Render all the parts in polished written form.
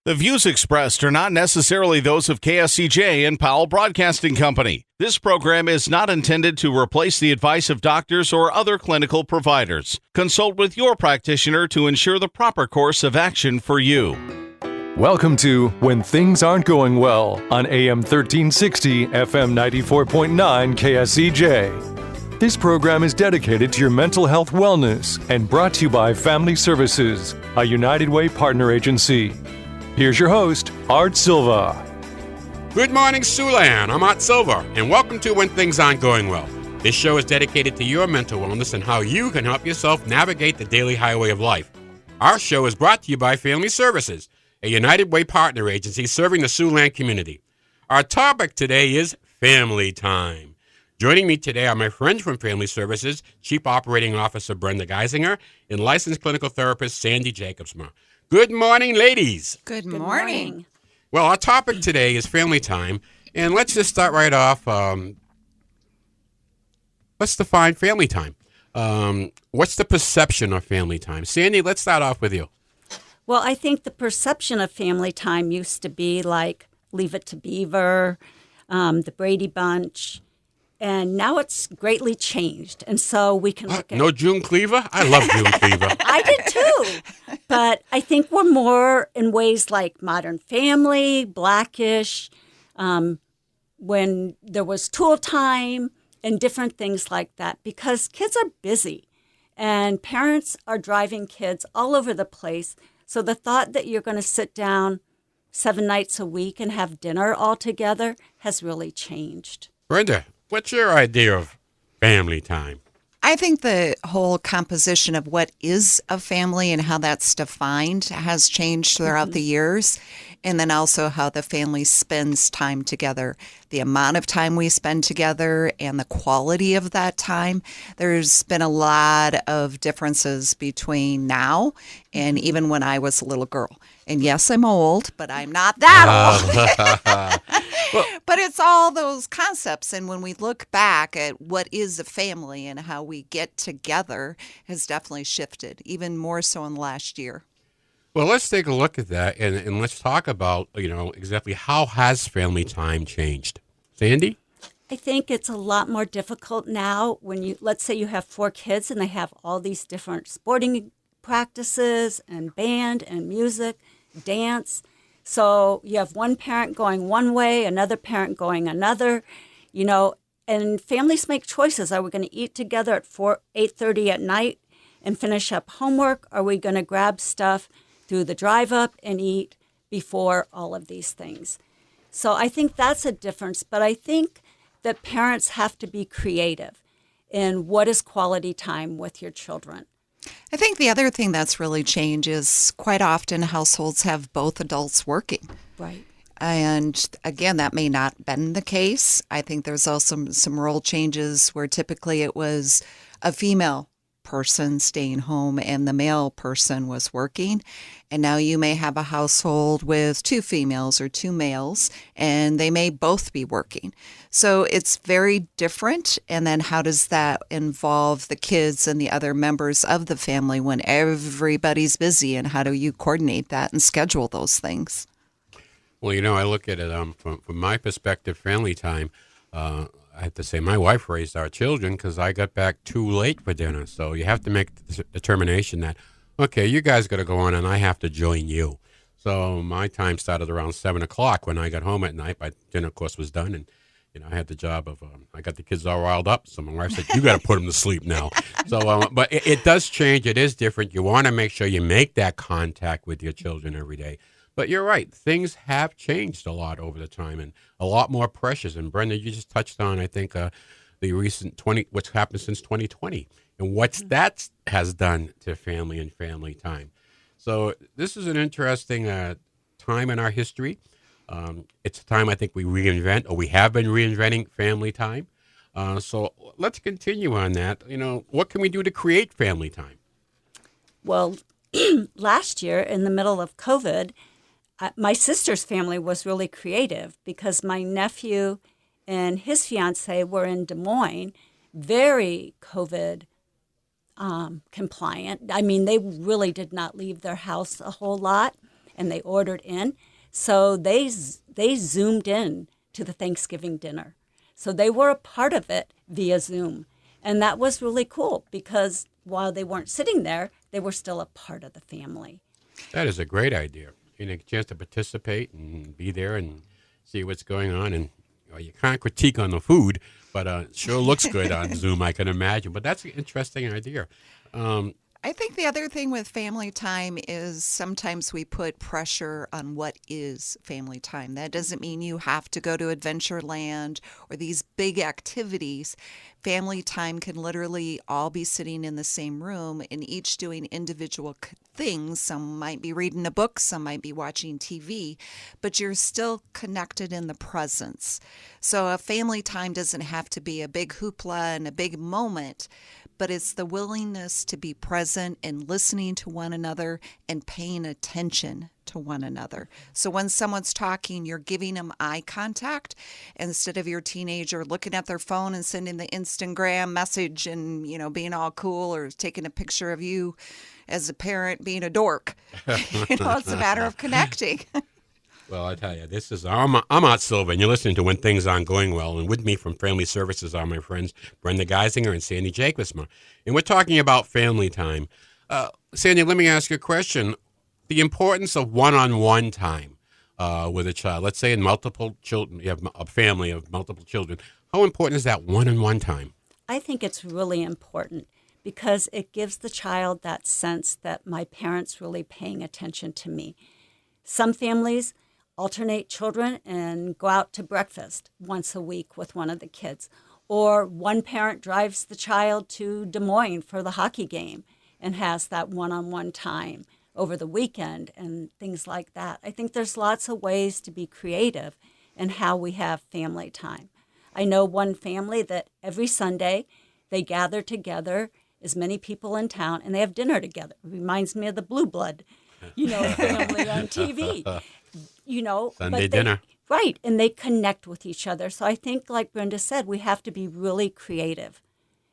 The views expressed are not necessarily those of KSCJ and Powell Broadcasting Company. This program is not intended to replace the advice of doctors or other clinical providers. Consult with your practitioner to ensure the proper course of action for you. Welcome to When Things Aren't Going Well on AM 1360, FM 94.9 KSCJ. This program is dedicated to your mental health wellness and brought to you by Family Services, a United Way partner agency. Here's your host, Art Silva. Good morning, Siouxland. I'm Art Silva, and welcome to When Things Aren't Going Well. This show is dedicated to your mental wellness and how you can help yourself navigate the daily highway of life. Our show is brought to you by Family Services, a United Way partner agency serving the Siouxland community. Our topic today is family time. Joining me today are my friends from Family Services, Chief Operating Officer Brenda Geisinger and licensed clinical therapist Sandy Jacobsma. Good morning, ladies. Good morning. Well, our topic today is family time, and let's just start right off. Let's define family time. What's the perception of family time? Sandy, let's start off with you. Well, I think the perception of family time used to be like Leave It to Beaver, the Brady Bunch, and now it's greatly changed. And so we can look at... No June Cleaver? I love June Cleaver. I did too. But I think we're more in ways like Modern Family, Blackish, when there was Tool Time and different things like that, because kids are busy and parents are driving kids all over the place. So the thought that you're going to sit down 7 nights a week and have dinner all together has really changed. Brenda, what's your idea of family time? I think the whole composition of what is a family and how that's defined has changed throughout the years. And then also how the family spends time together, the amount of time we spend together and the quality of that time. There's been a lot of differences between now and even when I was a little girl. And yes, I'm old, but I'm not that old. But it's all those concepts. And when we look back at what is a family and how we get together has definitely shifted, even more so in the last year. Well, let's take a look at that and let's talk about, exactly how has family time changed. Sandy? I think it's a lot more difficult now when let's say you have 4 kids and they have all these different sporting practices and band and music, dance. So you have one parent going one way, another parent going another, and families make choices. Are we going to eat together at 8:30 at night and finish up homework? Are we going to grab stuff through the drive up and eat before all of these things? So I think that's a difference. But I think that parents have to be creative in what is quality time with your children. I think the other thing that's really changed is quite often households have both adults working. Right. And again, that may not have been the case. I think there's also some role changes where typically it was a female person staying home and the male person was working. And now you may have a household with 2 females or 2 males, and they may both be working. So it's very different. And then how does that involve the kids and the other members of the family when everybody's busy? And how do you coordinate that and schedule those things? Well, I look at it from my perspective, family time. I have to say my wife raised our children because I got back too late for dinner. So you have to make the determination that, okay, you guys got to go on and I have to join you. So my time started around 7 o'clock when I got home at night. My dinner, of course, was done. And, I had the job of, I got the kids all riled up. So my wife said, you got to put them to sleep now. So, but it does change. It is different. You want to make sure you make that contact with your children every day. But you're right. Things have changed a lot over the time and a lot more pressures. And Brenda, you just touched on, I think, the recent what's happened since 2020 and what that has done to family and family time. So this is an interesting time in our history. It's a time I think we reinvent, or we have been reinventing family time. So let's continue on that. What can we do to create family time? Well, last year in the middle of COVID, my sister's family was really creative because my nephew and his fiance were in Des Moines, very COVID compliant. I mean, they really did not leave their house a whole lot. and they ordered in. So they Zoomed in to the Thanksgiving dinner. So they were a part of it via Zoom. And that was really cool because while they weren't sitting there, they were still a part of the family. That is a great idea. You know, a chance to participate and be there and see what's going on. And you can't critique on the food, but it sure looks good on Zoom, I can imagine. But that's an interesting idea. I think the other thing with family time is sometimes we put pressure on what is family time. That doesn't mean you have to go to Adventureland or these big activities. Family time can literally all be sitting in the same room and each doing individual things. Some might be reading a book, some might be watching TV, but you're still connected in the presence. So a family time doesn't have to be a big hoopla and a big moment, but it's the willingness to be present and listening to one another and paying attention to one another. So when someone's talking, you're giving them eye contact instead of your teenager looking at their phone and sending the Instagram message and, being all cool or taking a picture of you as a parent being a dork. It's a matter of connecting. Well, I tell you, I'm Aunt Silva, and you're listening to When Things Aren't Going Well. And with me from Family Services are my friends Brenda Geisinger and Sandy Jacobsma. And we're talking about family time. Sandy, let me ask you a question. The importance of one-on-one time with a child. Let's say in multiple children, you have a family of multiple children. How important is that one-on-one time? I think it's really important because it gives the child that sense that my parents really paying attention to me. Some families alternate children and go out to breakfast once a week with one of the kids. Or one parent drives the child to Des Moines for the hockey game and has that one-on-one time over the weekend and things like that. I think there's lots of ways to be creative in how we have family time. I know one family that every Sunday they gather together, as many people in town, and they have dinner together. It reminds me of the Blue Blood, family on TV. Sunday dinner. Right, and they connect with each other. So I think, like Brenda said, we have to be really creative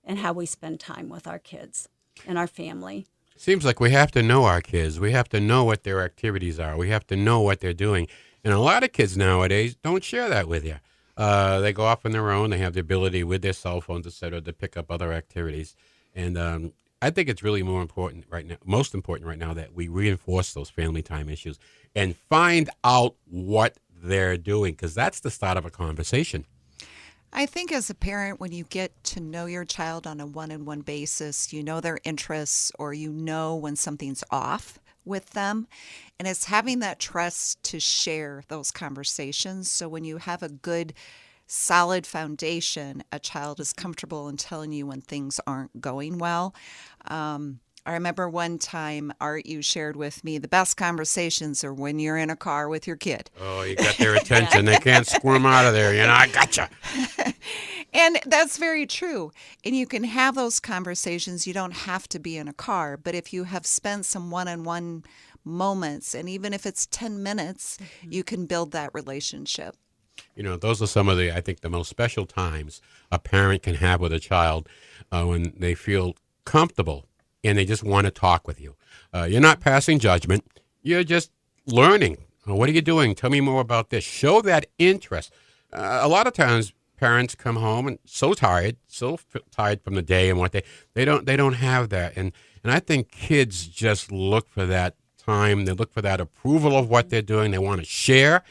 in how we spend time with our kids and our family. Seems like we have to know our kids. We have to know what their activities are. We have to know what they're doing. And a lot of kids nowadays don't share that with you. They go off on their own. They have the ability with their cell phones, et cetera, to pick up other activities. And I think it's really most important right now that we reinforce those family time issues and find out what they're doing, because that's the start of a conversation. I think as a parent, when you get to know your child on a one-on-one basis, you know their interests or you know when something's off with them. And it's having that trust to share those conversations. So when you have a good, solid foundation, a child is comfortable in telling you when things aren't going well. I remember one time, Art, you shared with me the best conversations are when you're in a car with your kid. Oh, you got their attention. They can't squirm out of there. I gotcha. And that's very true. And you can have those conversations. You don't have to be in a car. But if you have spent some one-on-one moments, and even if it's 10 minutes, you can build that relationship. Those are some of I think the most special times a parent can have with a child when they feel comfortable and they just want to talk with you. You're not passing judgment. You're just learning. What are you doing? Tell me more about this. Show that interest. A lot of times parents come home and so tired from the day and what they don't have that. And I think kids just look for that time. They look for that approval of what they're doing. They want to share.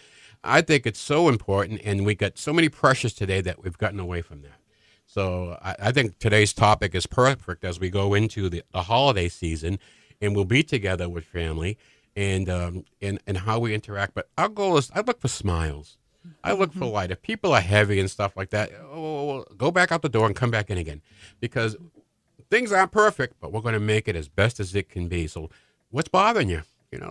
I think it's so important, and we got so many pressures today that we've gotten away from that. So I think today's topic is perfect as we go into the holiday season, and we'll be together with family and how we interact. But our goal is I look for smiles. I look for light. If people are heavy and stuff like that, go back out the door and come back in again, because things aren't perfect, but we're going to make it as best as it can be. So what's bothering you?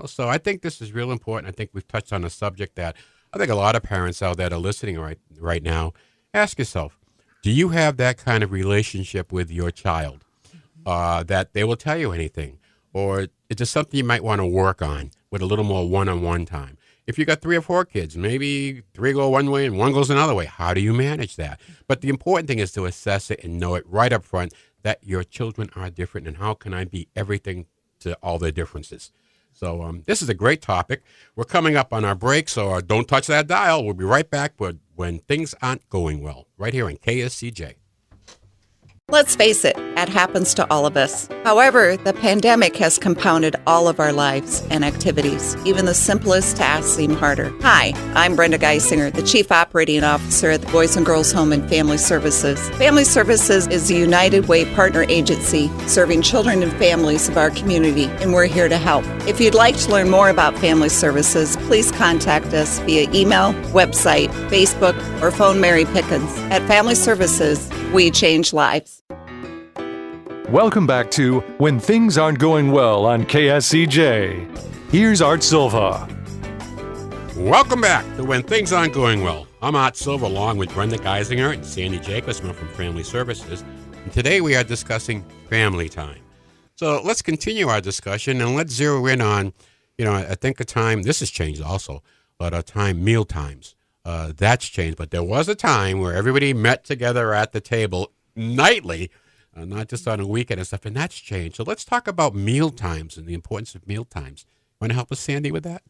So I think this is real important. I think we've touched on a subject that I think a lot of parents out there that are listening right now, ask yourself, do you have that kind of relationship with your child that they will tell you anything? Or is it something you might want to work on with a little more one-on-one time? If you got 3 or 4 kids, maybe 3 go one way and 1 goes another way. How do you manage that? But the important thing is to assess it and know it right up front that your children are different, and how can I be everything to all their differences? So this is a great topic. We're coming up on our break, so don't touch that dial. We'll be right back with When Things Aren't Going Well, right here on KSCJ. Let's face it, that happens to all of us. However, the pandemic has compounded all of our lives and activities. Even the simplest tasks seem harder. Hi, I'm Brenda Geisinger, the Chief Operating Officer at the Boys and Girls Home and Family Services. Family Services is a United Way partner agency serving children and families of our community, and we're here to help. If you'd like to learn more about Family Services, please contact us via email, website, Facebook, or phone Mary Pickens. At Family Services, we change lives. Welcome back to When Things Aren't Going Well on KSCJ. Here's Art Silva. Welcome back to When Things Aren't Going Well. I'm Art Silva along with Brenda Geisinger and Sandy Jacobsman from Family Services. And today we are discussing family time. So let's continue our discussion and let's zero in on, I think a time, this has changed also, but a time, meal times. That's changed. But there was a time where everybody met together at the table nightly, not just on a weekend and stuff, and that's changed. So let's talk about meal times and the importance of meal times. Want to help us, Sandy, with that?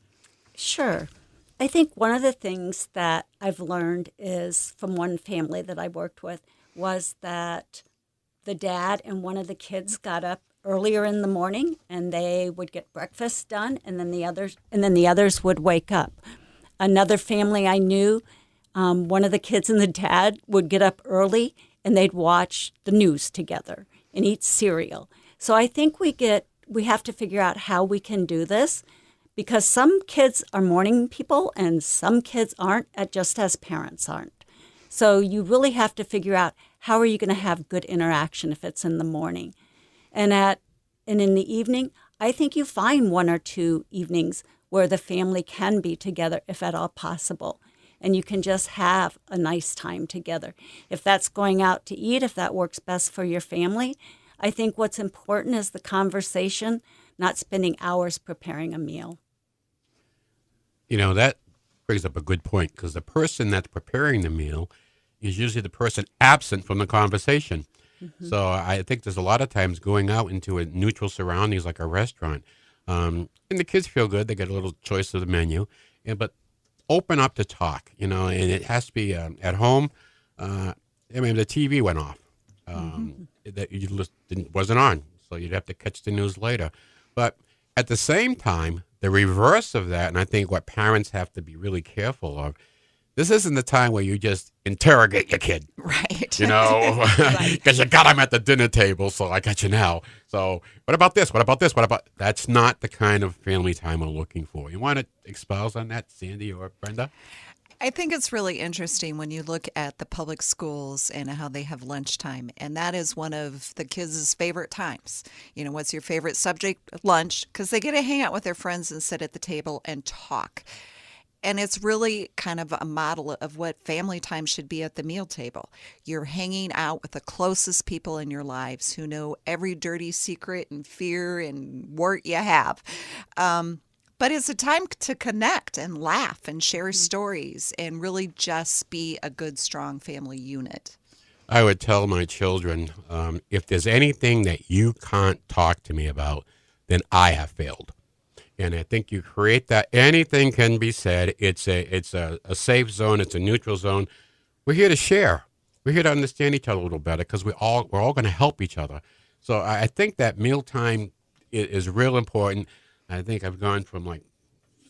Sure. I think one of the things that I've learned is from one family that I worked with was that the dad and one of the kids got up earlier in the morning and they would get breakfast done, and then the others would wake up. Another family I knew, one of the kids and the dad would get up early and they'd watch the news together and eat cereal. So I think we have to figure out how we can do this, because some kids are morning people and some kids aren't, just as parents aren't. So you really have to figure out how are you going to have good interaction if it's in the morning. And in the evening, I think you find 1 or 2 evenings where the family can be together if at all possible. And you can just have a nice time together. If that's going out to eat, if that works best for your family, I think what's important is the conversation, not spending hours preparing a meal. That brings up a good point, because the person that's preparing the meal is usually the person absent from the conversation. Mm-hmm. So I think there's a lot of times going out into a neutral surroundings like a restaurant, and the kids feel good. They get a little choice of the menu, but open up to talk, and it has to be at home. The TV went off. That you just wasn't on, so you'd have to catch the news later. But at the same time, the reverse of that, and I think what parents have to be really careful of, this isn't the time where you just interrogate your kid. Right. Because you got them at the dinner table, so I got you now. So what about this? What about this? That's not the kind of family time we're looking for. You want to espouse on that, Sandy or Brenda? I think it's really interesting when you look at the public schools and how they have lunchtime. And that is one of the kids' favorite times. What's your favorite subject? Lunch, because they get to hang out with their friends and sit at the table and talk. And it's really kind of a model of what family time should be at the meal table. You're hanging out with the closest people in your lives who know every dirty secret and fear and wart you have. But it's a time to connect and laugh and share stories and really just be a good, strong family unit. I would tell my children, if there's anything that you can't talk to me about, then I have failed. And I think you create that. Anything can be said. It's a safe zone. It's a neutral zone. We're here to share. We're here to understand each other a little better, because we're all going to help each other. So I think that mealtime is real important. I think I've gone from like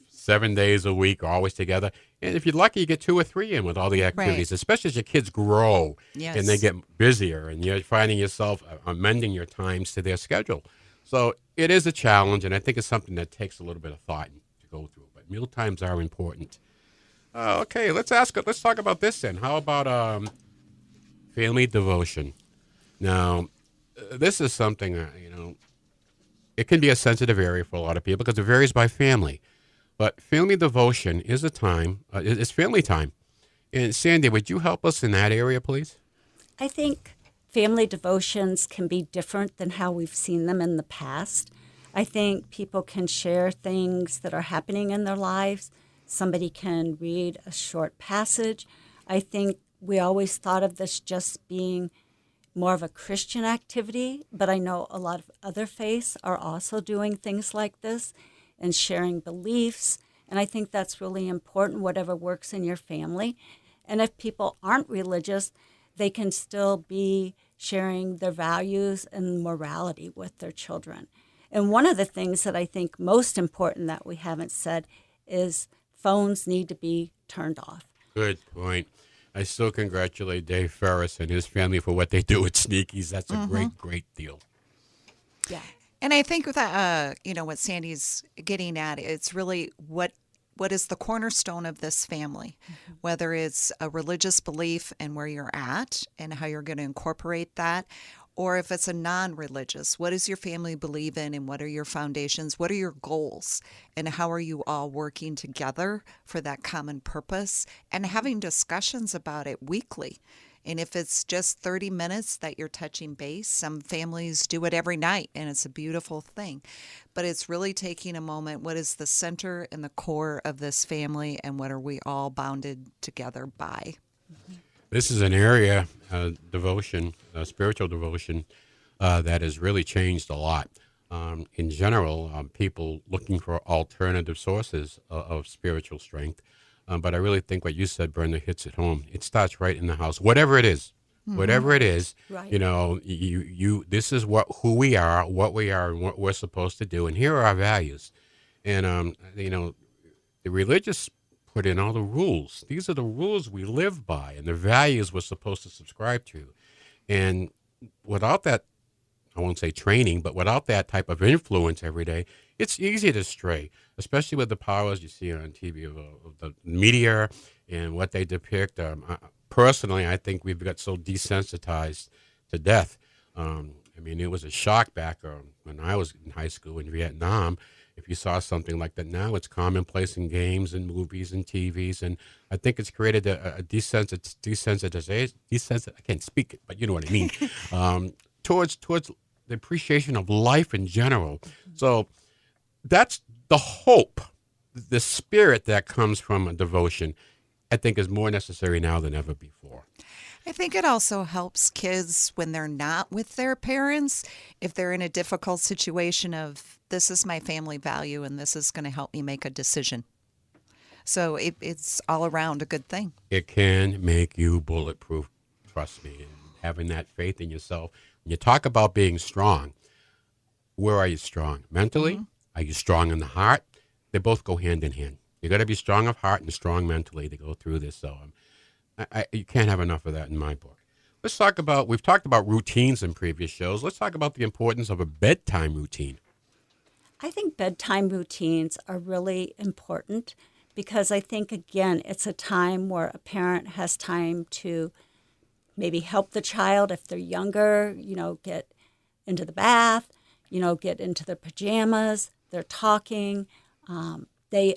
7 days a week, always together. And if you're lucky, you get 2 or 3 in with all the activities, right, especially as your kids grow. Yes. And they get busier, and you're finding yourself amending your times to their schedule. So it is a challenge, and I think it's something that takes a little bit of thought to go through. But meal times are important. Okay, let's talk about this then. How about family devotion? Now, this is something, it can be a sensitive area for a lot of people because it varies by family. But family devotion is a time, it's family time. And Sandy, would you help us in that area, please? I think family devotions can be different than how we've seen them in the past. I think people can share things that are happening in their lives. Somebody can read a short passage. I think we always thought of this just being more of a Christian activity, but I know a lot of other faiths are also doing things like this. and sharing beliefs. And I think that's really important, whatever works in your family. And if people aren't religious, they can still be sharing their values and morality with their children. And one of the things that I think most important that we haven't said is phones need to be turned off. Good point. I still congratulate Dave Ferris and his family for what they do at Sneakies. That's a great, great deal. Yeah. And I think that what Sandy's getting at, it's really what is the cornerstone of this family, whether it's a religious belief and where you're at and how you're going to incorporate that, or if it's a non-religious, what does your family believe in and what are your foundations? What are your goals? And how are you all working together for that common purpose and having discussions about it weekly? And if it's just 30 minutes that you're touching base, some families do it every night, and it's a beautiful thing. But it's really taking a moment, what is the center and the core of this family, and what are we all bounded together by? This is an area, devotion, spiritual devotion, that has really changed a lot. In general, people looking for alternative sources of spiritual strength. But I really think what you said, Brenda, hits it home. It starts right in the house, whatever it is. Whatever it is, Right. you. This is who we are, and what we're supposed to do, and here are our values. And the religious put in all the rules. These are the rules we live by, and the values we're supposed to subscribe to. And without that, I won't say training, but without that type of influence every day, it's easy to stray, especially with the powers you see on TV of the media and what they depict. Personally, I think we've got so desensitized to death. It was a shock back when I was in high school in Vietnam. If you saw something like that now, it's commonplace in games and movies and TVs. And I think it's created a desensitization. I can't speak it, but you know what I mean. Towards the appreciation of life in general. So that's the hope, the spirit that comes from a devotion, I think is more necessary now than ever before. I think it also helps kids when they're not with their parents, if they're in a difficult situation of this is my family value and this is going to help me make a decision. So it's all around a good thing. It can make you bulletproof, trust me, and having that faith in yourself. When you talk about being strong, where are you strong? Mentally? Are you strong in the heart? They both go hand in hand. You got to be strong of heart and strong mentally to go through this. So you can't have enough of that in my book. Let's talk about, we've talked about routines in previous shows. Let's talk about the importance of a bedtime routine. I think bedtime routines are really important because I think, again, it's a time where a parent has time to maybe help the child if they're younger, get into the bath, get into their pajamas, they're talking. A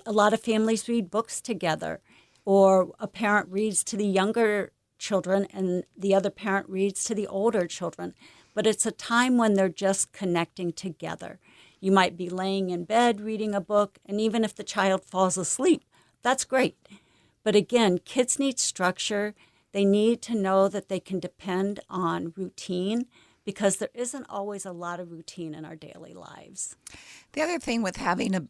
lot of families read books together, or a parent reads to the younger children and the other parent reads to the older children. But it's a time when they're just connecting together. You might be laying in bed reading a book, and even if the child falls asleep, that's great. But again, kids need structure. They need to know that they can depend on routine because there isn't always a lot of routine in our daily lives. The other thing with having a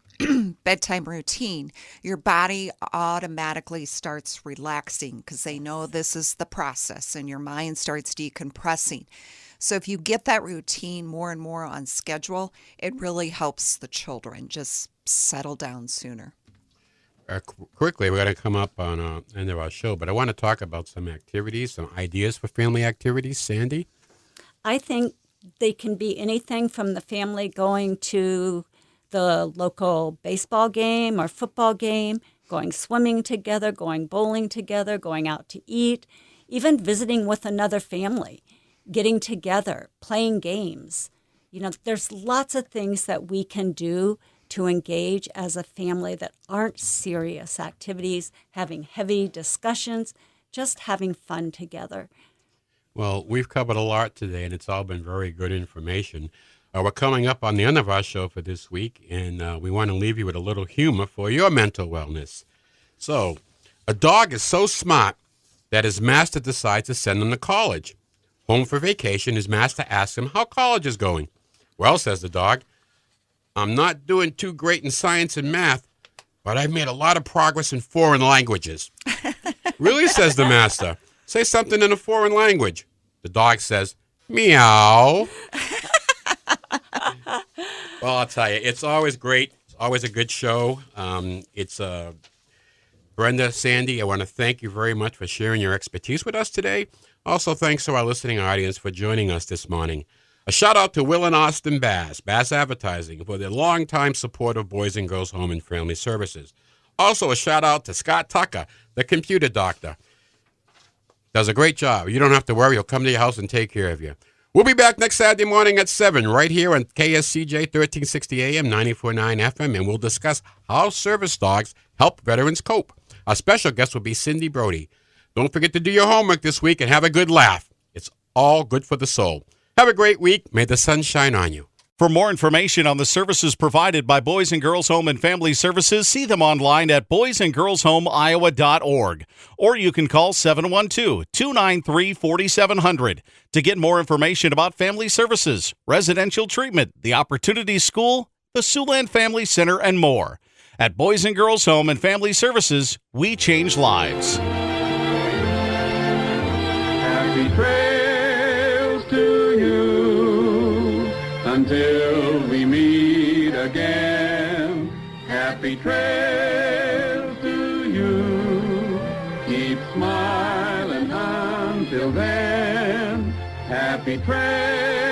bedtime routine, your body automatically starts relaxing because they know this is the process and your mind starts decompressing. So if you get that routine more and more on schedule, it really helps the children just settle down sooner. Quickly, we're going to come up on the end of our show, but I want to talk about some activities, some ideas for family activities. Sandy? I think they can be anything from the family going to the local baseball game or football game, going swimming together, going bowling together, going out to eat, even visiting with another family, getting together, playing games. There's lots of things that we can do to engage as a family that aren't serious activities, having heavy discussions, just having fun together. Well, we've covered a lot today, and it's all been very good information. We're coming up on the end of our show for this week, and we want to leave you with a little humor for your mental wellness. So, a dog is so smart that his master decides to send him to college. Home for vacation, his master asks him how college is going. Well, says the dog, I'm not doing too great in science and math, but I've made a lot of progress in foreign languages. Really, says the master. Say something in a foreign language. The dog says, meow. Well, I'll tell you, it's always great. It's always a good show. Brenda, Sandy, I want to thank you very much for sharing your expertise with us today. Also, thanks to our listening audience for joining us this morning. A shout-out to Will and Austin Bass Advertising, for their longtime support of Boys and Girls Home and Family Services. Also, a shout-out to Scott Tucker, the computer doctor. Does a great job. You don't have to worry. He'll come to your house and take care of you. We'll be back next Saturday morning at 7 right here on KSCJ 1360 AM, 94.9 FM, and we'll discuss how service dogs help veterans cope. Our special guest will be Cindy Brody. Don't forget to do your homework this week and have a good laugh. It's all good for the soul. Have a great week. May the sun shine on you. For more information on the services provided by Boys and Girls Home and Family Services, see them online at boysandgirlshomeiowa.org. Or you can call 712-293-4700 to get more information about family services, residential treatment, the Opportunity School, the Siouxland Family Center, and more. At Boys and Girls Home and Family Services, we change lives. Happy trails to you until we meet again. Happy trails to you. Keep smiling until then. Happy trails.